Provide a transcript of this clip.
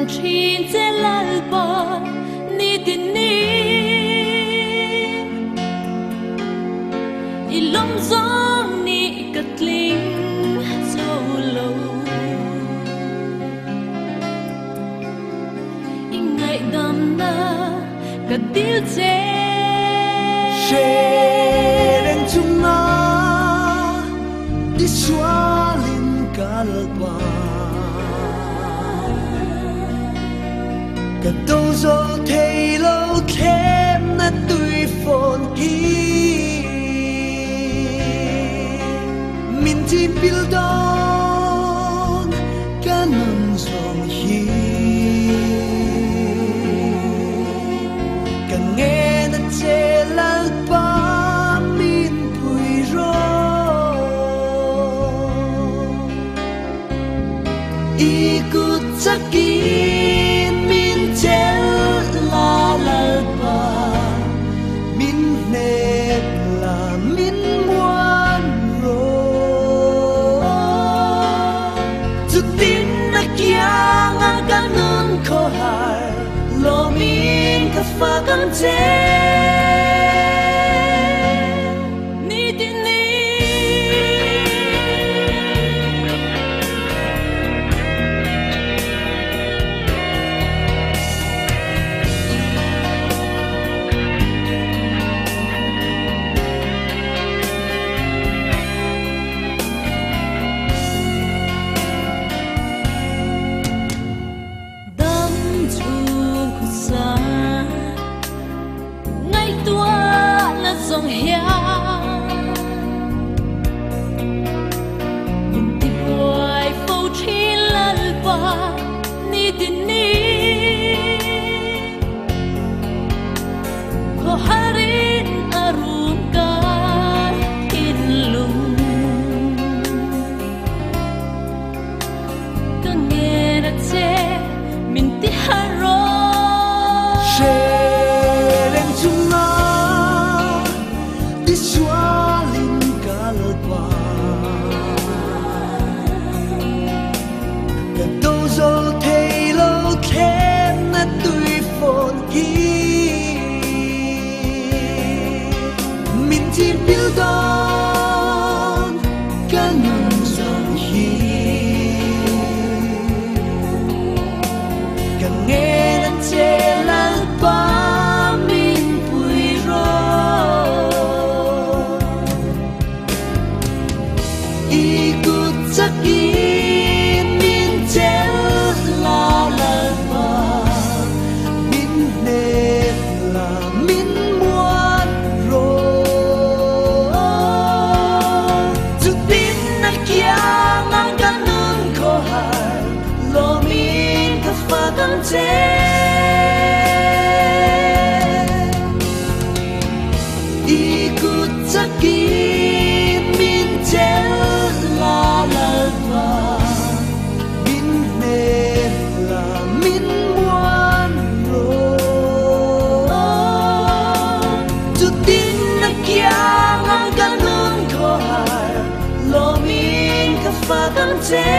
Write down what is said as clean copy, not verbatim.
trin che lalpa ni tini ilom zong ni katling solo ingai dam na kadil che Shereng chunga di swalin kalpa Kadozo thelo khem na tui phone ki Min ti bildon kanon song hi Kan nghe na che lalpa min pui ro Ikut sakin min chel la lalpa min net la min muan ro Tutin na kiang ang ganun ko har lo min ka fakang che ni tini dam chu khu sa ngay tua là dòng hea nhìn tìm hoài phâu chi lalpa ni tini ko harin arum ka inlung ka nghe na che min ti haro Shereng chunga di swalin kalpa Kadozo thelo khem na tui phone ki Min ti bildon kanon song hi Kan nghe na che lalpa min pui ro Ikut sakin min chel la lalpa min net la min muan ro Tutin na kiang ang ganun ko har lo min ka fakang che Ikut sakin min chel la lalpa min net la min muan ro Tutin na kiang ang ganun ko har lo min ka fakang che